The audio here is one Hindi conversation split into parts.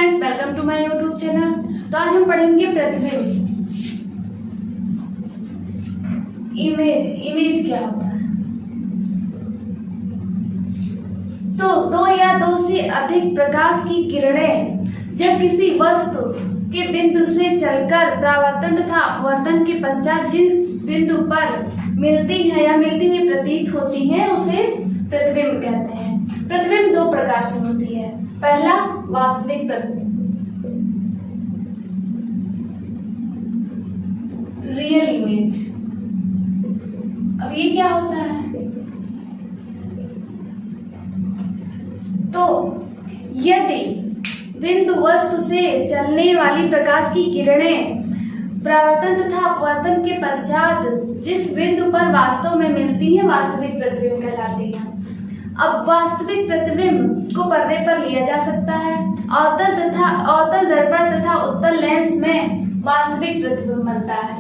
Friends, welcome to my YouTube channel. तो आज हम पढ़ेंगे प्रतिबिंब। इमेज क्या होता है। तो दो या दो से अधिक प्रकाश की किरणें जब किसी वस्तु के बिंदु से चलकर परावर्तन तथा अपवर्तन के पश्चात जिस बिंदु पर मिलती है या मिलती हुई प्रतीत होती है उसे प्रतिबिंब कहते हैं। प्रतिबिंब दो प्रकार से होती है। पहला, वास्तविक प्रतिबिंब, रियल इमेज। अब ये क्या होता है? तो यदि बिंदु वस्तु से चलने वाली प्रकाश की किरणें परावर्तन तथा अपवर्तन के पश्चात जिस बिंदु पर वास्तव में मिलती है वास्तविक प्रतिबिंब कहलाती है। अब वास्तविक प्रतिबिंब को पर्दे पर लिया जा सकता है। अवतल दर्पण तथा उत्तल लेंस में वास्तविक प्रतिबिंब बनता है।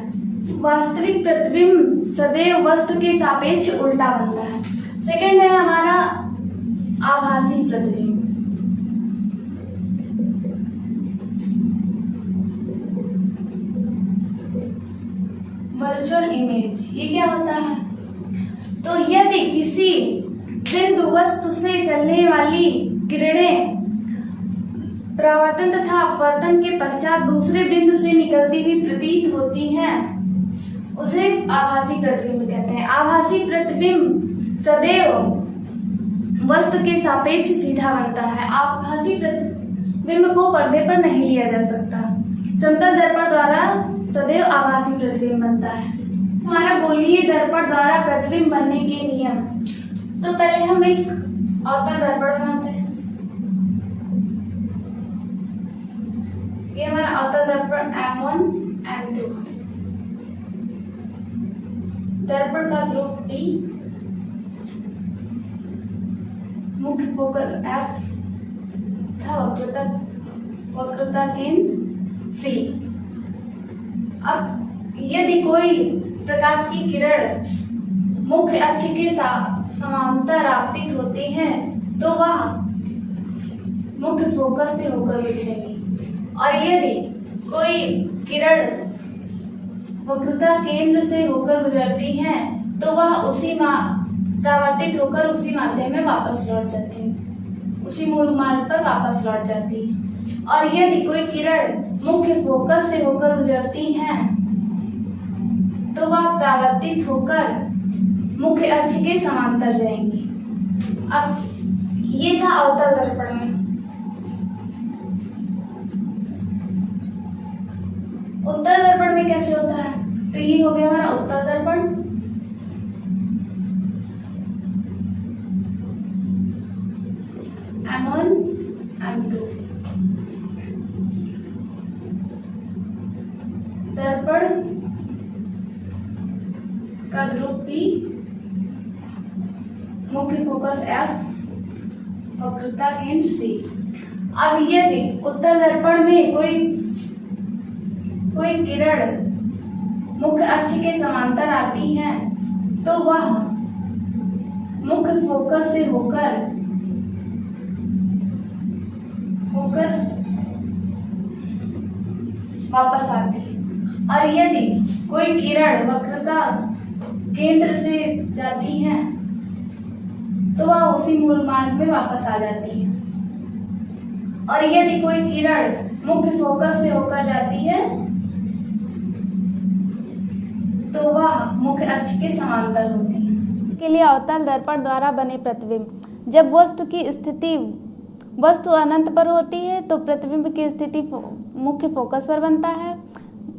वास्तविक प्रतिबिंब सदैव वस्तु के सापेक्ष उल्टा बनता है। सेकंड है हमारा आभासी प्रतिबिंब। वर्चुअल इमेज, ये क्या होता है? तो यदि किसी बिंदु वस्तु से चलने वाली किरणें परावर्तन तथा अपवर्तन के पश्चात दूसरे बिंदु से निकलती हुई प्रतीत होती हैं उसे आभासी प्रतिबिंब कहते हैं। आभासी प्रतिबिंब सदैव वस्तु के सापेक्ष सीधा बनता है। आभासी प्रतिबिंब को पर्दे पर नहीं लिया जा सकता। समतल दर्पण द्वारा सदैव आभासी प्रतिबिंब बनता है। हमारा गोलीय दर्पण द्वारा प्रतिबिंब बनने के नियम। तो पहले हम एक अवतल दर्पण बनाते हैं। ये हमारा अवतल दर्पण M1 M2। दर्पण का ध्रुव P, मुख्य फोकस F तथा वक्रता केंद्र C। अब यदि कोई प्रकाश की किरण मुख्य अक्ष के समांतर आपतित होती है तो वह मुख्य फोकस से होकर गुजरेगी, और यदि कोई किरण वक्रता केंद्र से होकर गुजरती है तो वह उसी परावर्तित होकर उसी माध्यम में वापस लौट जाती है, उसी मूल मार्ग पर वापस लौट जाती है। और यदि कोई किरण मुख्य फोकस से होकर गुजरती है तो वह परावर्तित होकर मुख्य अक्ष के समांतर जाएंगी। अब ये था अवतल दर्पण में। उत्तल दर्पण में कैसे होता है? तो ये हो गया हमारा उत्तल दर्पण। M1 M2। दर्पण का ध्रुव P, मुख्य फोकस F, वक्रता केंद्र C। अब यदि उत्तल दर्पण में कोई किरण मुख्य अक्ष के समांतर आती है तो वह मुख्य फोकस से होकर वापस आती है, और यदि कोई किरण वक्रता केंद्र से जाती है तो वह उसी मूल मार्ग में वापस आ जाती है, और यदि कोई किरण मुख्य फोकस से होकर जाती है तो वह मुख्य अक्ष के समांतर होती है। के लिए अवतल दर्पण द्वारा बने प्रतिबिंब। जब वस्तु अनंत पर होती है तो प्रतिबिंब की स्थिति मुख्य फोकस पर बनता है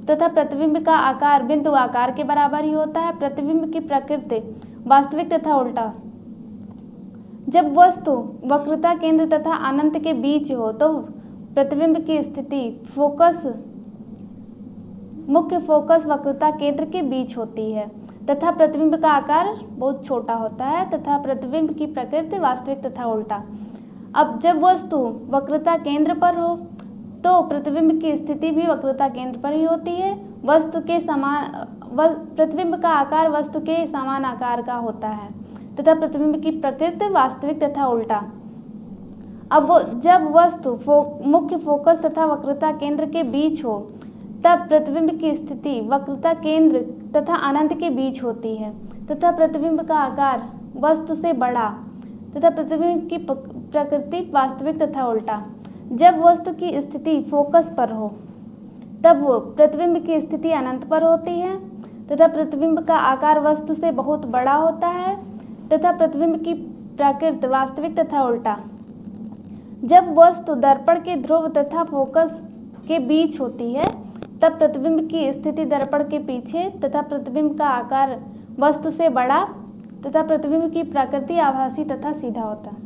तथा प्रतिबिंब का आकार बिंदु आकार के बराबर ही होता है। प्रतिबिंब की प्रकृति वास्तविक तथा उल्टा। जब वस्तु वक्रता केंद्र तथा अनंत के बीच हो तो प्रतिबिंब की स्थिति मुख्य फोकस वक्रता केंद्र के बीच होती है तथा प्रतिबिंब का आकार बहुत छोटा होता है तथा प्रतिबिंब की प्रकृति वास्तविक तथा उल्टा। अब जब वस्तु वक्रता केंद्र पर हो तो प्रतिबिंब की स्थिति भी वक्रता केंद्र पर ही होती है। प्रतिबिंब का आकार वस्तु के समान आकार का होता है तथा प्रतिबिंब की प्रकृति वास्तविक तथा उल्टा। अब जब वस्तु मुख्य फोकस तथा वक्रता केंद्र के बीच हो तब प्रतिबिंब की स्थिति वक्रता केंद्र तथा अनंत के बीच होती है तथा प्रतिबिंब का आकार वस्तु से बड़ा तथा प्रतिबिंब की प्रकृति वास्तविक तथा उल्टा। जब वस्तु की स्थिति फोकस पर हो तब प्रतिबिंब की स्थिति अनंत पर होती है तथा प्रतिबिंब का आकार वस्तु से बहुत बड़ा होता है तथा प्रतिबिंब की प्रकृति वास्तविक तथा उल्टा। जब वस्तु दर्पण के ध्रुव तथा फोकस के बीच होती है तब प्रतिबिंब की स्थिति दर्पण के पीछे तथा प्रतिबिंब का आकार वस्तु से बड़ा तथा प्रतिबिंब की प्रकृति आभासी तथा सीधा होता है।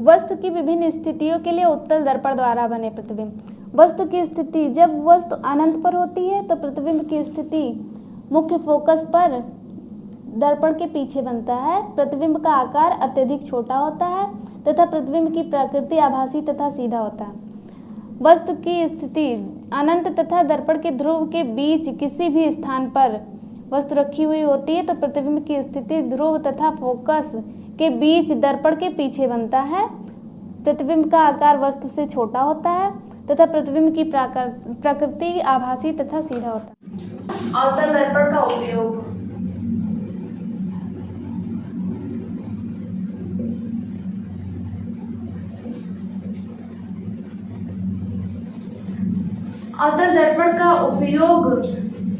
वस्तु की विभिन्न स्थितियों के लिए उत्तल दर्पण द्वारा बने प्रतिबिंब। वस्तु की स्थिति जब वस्तु अनंत पर होती है तो प्रतिबिंब की स्थिति मुख्य फोकस पर दर्पण के पीछे बनता है। प्रतिबिंब का आकार अत्यधिक छोटा होता है तथा प्रतिबिंब की प्रकृति आभासी तथा सीधा होता है। वस्तु की स्थिति अनंत तथा दर्पण के ध्रुव के बीच किसी भी स्थान पर वस्तु रखी हुई होती है तो प्रतिबिंब की स्थिति ध्रुव तथा फोकस के बीच दर्पण के पीछे बनता है। प्रतिबिंब का आकार वस्तु से छोटा होता है तथा प्रतिबिंब की प्रकृति आभासी तथा सीधा होता है। अवतल दर्पण का उपयोग। अवतल दर्पण का उपयोग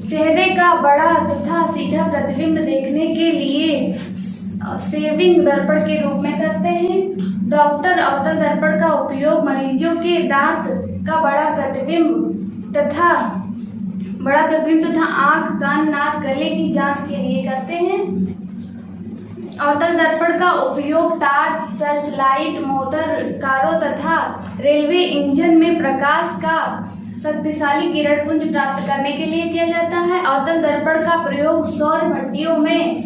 चेहरे का बड़ा तथा सीधा प्रतिबिंब देखने के लिए सेविंग दर्पण के रूप में करते हैं। डॉक्टर अवतल दर्पण का उपयोग मरीजों के दांत का बड़ा प्रतिबिंब तथा आंख, कान, नाक, गले की जांच के लिए करते हैं। अवतल दर्पण का उपयोग टार्च, सर्च लाइट, मोटर कारों तथा रेलवे इंजन में प्रकाश का शक्तिशाली किरण पुंज प्राप्त करने के लिए किया जाता है। अवतल दर्पण का प्रयोग सौर भट्टियों में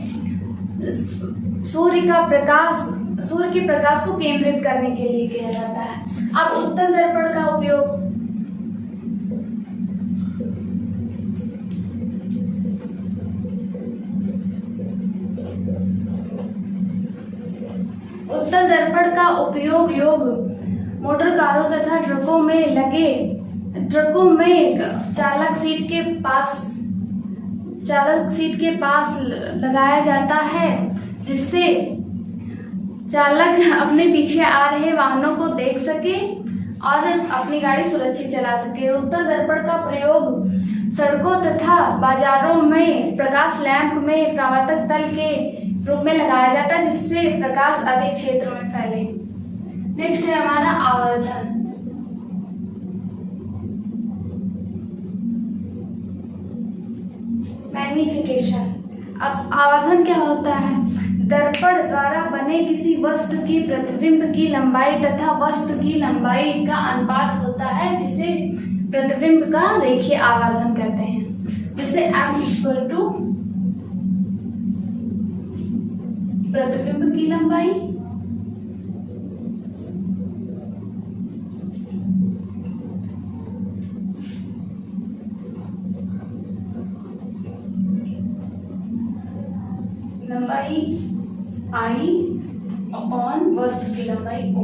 सूर्य के प्रकाश को केंद्रित करने के लिए किया जाता है। अब उत्तल दर्पण का उपयोग। उत्तल दर्पण का उपयोग मोटर कारों तथा ट्रकों में चालक सीट के पास लगाया जाता है जिससे चालक अपने पीछे आ रहे वाहनों को देख सके और अपनी गाड़ी सुरक्षित चला सके। उत्तल दर्पण का प्रयोग सड़कों तथा बाजारों में प्रकाश लैंप में परावर्तक तल के रूप में लगाया जाता है जिससे प्रकाश अधिक क्षेत्र में फैले। नेक्स्ट है हमारा आवर्धन। मैग्निफिकेशन। अब आवर्धन क्या होता है? दर्पण द्वारा बने किसी वस्तु की प्रतिबिंब की लंबाई तथा वस्तु की लंबाई का अनुपात होता है जिसे प्रतिबिंब का रेखीय आवर्धन कहते हैं। जिसे m = प्रतिबिंब की लंबाई I/वस्तु की लंबाई O।